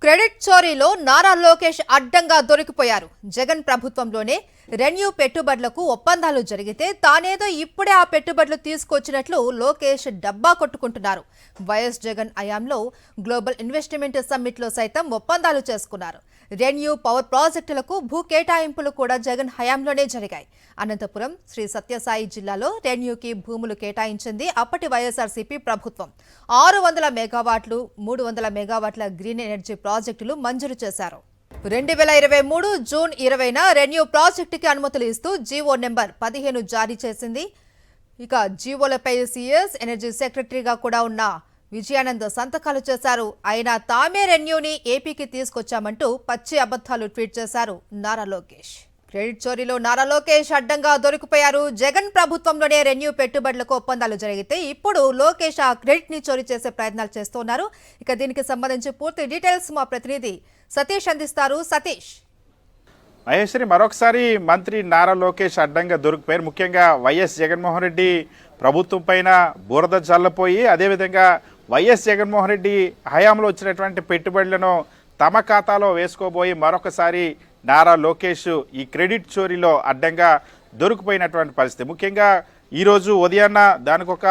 Credit చోరీలో Nara Lokesh అడ్డంగా దొరికిపోయారు. జగన్ ప్రభుత్వంలోనే renew పెట్టుబడులకు ఒప్పందాలు జరిగితే తానేదో ఇప్పుడే ఆ పెట్టుబడులు తీసుకొచ్చినట్లు లోకేష్ డబ్బా కొట్టుకుంటున్నారు. వైఎస్ జగన్ హయాంలో గ్లోబల్ ఇన్వెస్ట్మెంట్ సమ్మిట్ లో సైతం ఒప్పందాలు చేసుకున్నారు. రెన్యూ పవర్ ప్రాజెక్టులకు భూ కేటాయింపులు కూడా జగన్ హయాంలోనే జరిగాయి. అనంతపురం, శ్రీ సత్యసాయి జిల్లాలో రెన్యూకి భూములు కేటాయించింది అప్పటి వైఎస్ఆర్సీపీ ప్రభుత్వం. 600 మెగావాట్లు, 300 మెగావాట్ల గ్రీన్ ఎనర్జీ ప్రాజెక్టులు మంజూరు చేశారు. 2023 జూన్ 20న రెన్యూ ప్రాజెక్టుకి అనుమతులు ఇస్తూ జీవో నెంబర్ 15 జారీ చేసింది. ఇక జీవోలపై సీఎస్ ఎనర్జీ సెక్రటరీగా కూడా ఉన్న విజయానంద్ సంతకాలు చేశారు. అయినా తామే రెన్యూని ఏపీకి తీసుకొచ్చామంటూ పచ్చి అబద్ధాలు ట్వీట్ చేశారు నారా లోకేష్. క్రెడిట్ చోరీలో నారా లోకేష్ అడ్డంగా దొరికిపోయారు. జగన్ ప్రభుత్వంలోనే రెన్యూ పెట్టుబడులకు ఒప్పందాలు జరిగితే ఇప్పుడు లోకేష్ ఆ క్రెడిట్ ని చోరీ చేసే ప్రయత్నాలు చేస్తున్నారు. ఇక దీనికి సంబంధించి పూర్తి డీటెయిల్స్ మా ప్రతినిధి సతీష్ అందిస్తారు. సతీష్, మహేశ్వరి, మరొకసారి మంత్రి నారా లోకేష్ అడ్డంగా దొరికిపోయారు. ముఖ్యంగా వైఎస్ జగన్మోహన్ రెడ్డి ప్రభుత్వం పైన బురద చల్లపోయి, అదేవిధంగా వైఎస్ జగన్మోహన్ రెడ్డి హయాంలో వచ్చినటువంటి పెట్టుబడులను తమ ఖాతాలో వేసుకోబోయి మరొకసారి నారా లోకేష్ ఈ క్రెడిట్ చోరీలో అడ్డంగా దొరికిపోయినటువంటి పరిస్థితి. ముఖ్యంగా ఈరోజు ఉదయాన్న దానికి ఒక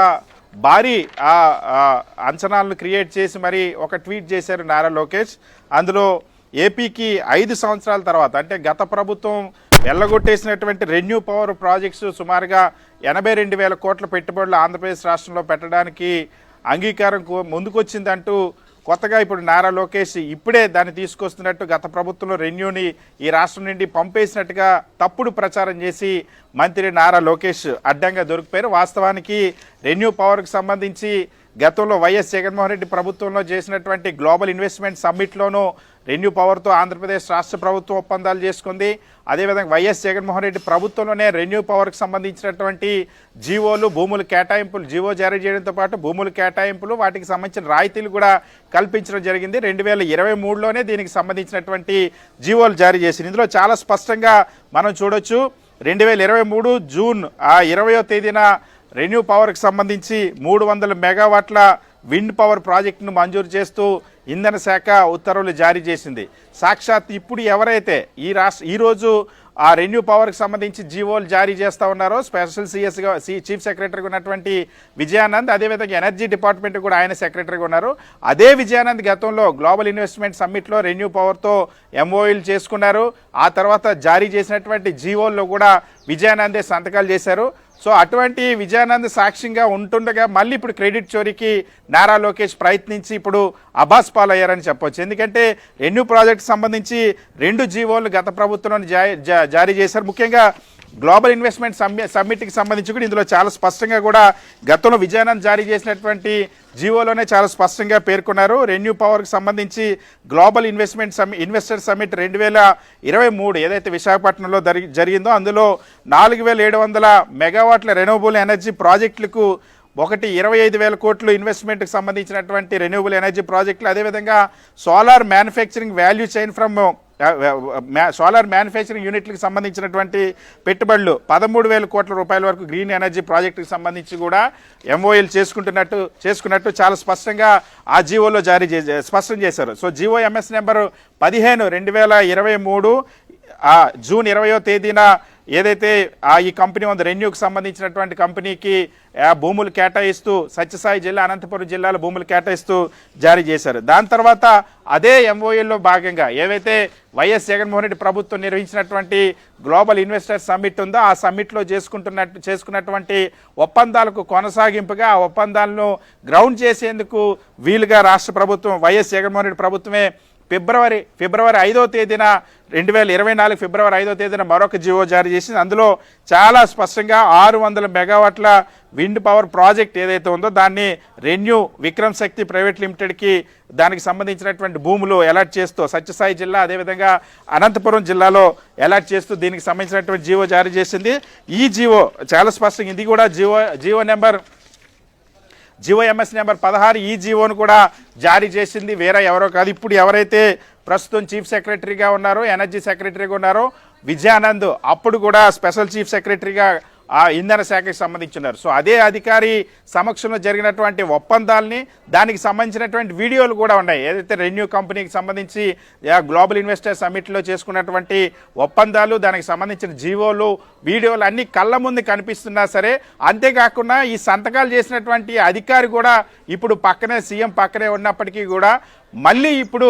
భారీ అంచనాలను క్రియేట్ చేసి మరి ఒక ట్వీట్ చేశారు నారా లోకేష్. అందులో ఏపీకి 5 సంవత్సరాల తర్వాత, అంటే గత ప్రభుత్వం వెళ్ళగొట్టేసినటువంటి రెన్యూ పవర్ ప్రాజెక్ట్స్ సుమారుగా 82,000 కోట్ల పెట్టుబడులు ఆంధ్రప్రదేశ్ రాష్ట్రంలో పెట్టడానికి అంగీకారం ముందుకొచ్చిందంటూ కొత్తగా ఇప్పుడు నారా లోకేష్ ఇప్పుడే దాన్ని తీసుకొస్తున్నట్టు, గత ప్రభుత్వంలో రెన్యూని ఈ రాష్ట్రం నుండి పంపేసినట్టుగా తప్పుడు ప్రచారం చేసి మంత్రి నారా లోకేష్ అడ్డంగా దొరికిపోయారు. వాస్తవానికి రెన్యూ పవర్కి సంబంధించి గతంలో వైఎస్ జగన్మోహన్ రెడ్డి ప్రభుత్వంలో చేసినటువంటి గ్లోబల్ ఇన్వెస్ట్మెంట్ సమ్మిట్లోనూ రెన్యూ పవర్తో ఆంధ్రప్రదేశ్ రాష్ట్ర ప్రభుత్వం ఒప్పందాలు చేసుకుంది. అదేవిధంగా వైఎస్ జగన్మోహన్ రెడ్డి ప్రభుత్వంలోనే రెన్యూ పవర్కి సంబంధించినటువంటి జీవోలు, భూముల కేటాయింపులు, జీవో జారీ చేయడంతో పాటు భూముల కేటాయింపులు, వాటికి సంబంధించిన రాయితీలు కూడా కల్పించడం జరిగింది. 2023లోనే దీనికి సంబంధించినటువంటి జీవోలు జారీ చేసింది. ఇందులో చాలా స్పష్టంగా మనం చూడొచ్చు. 2023 జూన్ 20వ తేదీన రెన్యూ పవర్కి సంబంధించి 300 మెగావాట్ల విండ్ పవర్ ప్రాజెక్టును మంజూరు చేస్తూ ఇంధన శాఖ ఉత్తర్వులు జారీ చేసింది. సాక్షాత్ ఇప్పుడు ఎవరైతే ఈరోజు ఆ రెన్యూ పవర్కి సంబంధించి జీవోలు జారీ చేస్తూ ఉన్నారో, స్పెషల్ సిఎస్గా చీఫ్ సెక్రటరీగా ఉన్నటువంటి విజయానంద్, అదేవిధంగా ఎనర్జీ డిపార్ట్మెంట్ కూడా ఆయన సెక్రటరీగా ఉన్నారు. అదే విజయానంద్ గతంలో గ్లోబల్ ఇన్వెస్ట్మెంట్ సమ్మిట్లో రెన్యూ పవర్తో ఎంఓయూలు చేసుకున్నారు. ఆ తర్వాత జారీ చేసినటువంటి జీవోల్లో కూడా విజయానందే సంతకాలు చేశారు. సో అటువంటి విజయానంద్ సాక్ష్యంగా ఉంటుండగా మళ్ళీ ఇప్పుడు క్రెడిట్ చోరీకి నారా లోకేష్ ప్రయత్నించి ఇప్పుడు అబాస్ పాలయ్యారని చెప్పొచ్చు. ఎందుకంటే రెన్యూ ప్రాజెక్ట్ సంబంధించి 2 జీవోలు గత ప్రభుత్వంలో జారీ చేశారు. ముఖ్యంగా గ్లోబల్ ఇన్వెస్ట్మెంట్ సమ్మిట్కి సంబంధించి కూడా ఇందులో చాలా స్పష్టంగా కూడా గతంలో విజయానంద్ జారీ చేసినటువంటి జీవోలోనే చాలా స్పష్టంగా పేర్కొన్నారు. రెన్యూ పవర్కి సంబంధించి గ్లోబల్ ఇన్వెస్టర్ సమ్మిట్ 2023 ఏదైతే విశాఖపట్నంలో జరిగిందో అందులో 4,700 మెగావాట్ల రెన్యూవబుల్ ఎనర్జీ ప్రాజెక్టులకు 25,000 కోట్లు ఇన్వెస్ట్మెంట్కి సంబంధించినటువంటి రెన్యూవబుల్ ఎనర్జీ ప్రాజెక్టులు, అదేవిధంగా solar manufacturing value chain from solar manufacturing యూనిట్లకు సంబంధించినటువంటి పెట్టుబడులు 13,000 కోట్ల రూపాయల వరకు గ్రీన్ ఎనర్జీ ప్రాజెక్టుకి సంబంధించి కూడా ఎంఓఎల్ చేసుకున్నట్టు చాలా స్పష్టంగా ఆ జీవోలో స్పష్టం చేశారు. So G O M S number 15 2023 June 20వ తేదీన ఏదైతే ఈ కంపెనీ ఉంది, రెన్యూకి సంబంధించినటువంటి కంపెనీకి భూములు కేటాయిస్తూ సత్యసాయి జిల్లా, అనంతపురం జిల్లాలో భూములు కేటాయిస్తూ జారీ చేశారు. దాని తర్వాత అదే ఎంఓఏల్లో భాగంగా ఏవైతే వైఎస్ జగన్మోహన్ రెడ్డి ప్రభుత్వం నిర్వహించినటువంటి గ్లోబల్ ఇన్వెస్టర్ సమ్మిట్ ఉందో ఆ సమ్మిట్లో చేసుకున్నటువంటి ఒప్పందాలకు కొనసాగింపుగా ఆ ఒప్పందాలను గ్రౌండ్ చేసేందుకు వీలుగా రాష్ట్ర ప్రభుత్వం, వైఎస్ జగన్మోహన్ రెడ్డి ప్రభుత్వమే ఫిబ్రవరి 5వ తేదీన 2024 ఫిబ్రవరి 5వ తేదీన మరొక జీవో జారీ చేసింది. అందులో చాలా స్పష్టంగా 600 మెగావాట్ల విండ్ పవర్ ప్రాజెక్ట్ ఏదైతే ఉందో దాన్ని రెన్యూ విక్రమ్ శక్తి ప్రైవేట్ లిమిటెడ్కి దానికి సంబంధించినటువంటి భూములు అలాట్ చేస్తూ సత్యసాయి జిల్లా, అదేవిధంగా అనంతపురం జిల్లాలో అలాట్ చేస్తూ దీనికి సంబంధించినటువంటి జీవో జారీ చేసింది. ఈ జీవో చాలా స్పష్టంగా, ఇది కూడా జీవో ఎంఎస్ నెంబర్ 16 ఈ జీవోను కూడా జారీ చేసింది వేరే ఎవరో కాదు. ఇప్పుడు ఎవరైతే ప్రస్తుతం చీఫ్ సెక్రటరీగా ఉన్నారో, ఎనర్జీ సెక్రటరీగా ఉన్నారో విజయానంద్, అప్పుడు కూడా స్పెషల్ చీఫ్ సెక్రటరీగా ఆ ఇంధన శాఖకి సంబంధించినారు. సో అదే అధికారి సమక్షంలో జరిగినటువంటి ఒప్పందాలని, దానికి సంబంధించినటువంటి వీడియోలు కూడా ఉన్నాయి. ఏదైతే రెన్యూ కంపెనీకి సంబంధించి గ్లోబల్ ఇన్వెస్టర్ సమ్మిట్లో చేసుకున్నటువంటి ఒప్పందాలు, దానికి సంబంధించిన జీవోలు, వీడియోలు అన్నీ కళ్ళ ముందు కనిపిస్తున్నా సరే, అంతేకాకుండా ఈ సంతకాలు చేసినటువంటి అధికారి కూడా ఇప్పుడు పక్కనే, సీఎం పక్కనే ఉన్నప్పటికీ కూడా మళ్ళీ ఇప్పుడు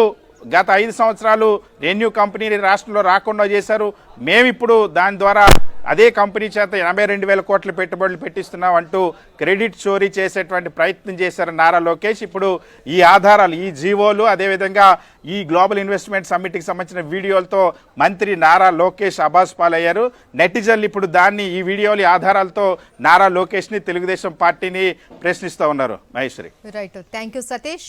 గత 5 సంవత్సరాలు రెన్యూ కంపెనీని రాష్ట్రంలో రాకుండా చేశారు, మేమిప్పుడు దాని ద్వారా అదే కంపెనీ చేత 82,000 కోట్ల పెట్టుబడులు పెట్టిస్తున్నాం అంటూ క్రెడిట్ చోరీ చేసేటువంటి ప్రయత్నం చేశారు నారా లోకేష్. ఇప్పుడు ఈ ఆధారాలు, ఈ జీవోలు, అదేవిధంగా ఈ గ్లోబల్ ఇన్వెస్ట్మెంట్ సమ్మిట్కి సంబంధించిన వీడియోలతో మంత్రి నారా లోకేష్ అబాస్ పాలయ్యారు. నెటిజన్లు ఇప్పుడు దాన్ని, ఈ వీడియోలు, ఈ ఆధారాలతో నారా లోకేష్ని, తెలుగుదేశం పార్టీని ప్రశ్నిస్తూ ఉన్నారు. Maheshwari. Right, thank you Satish.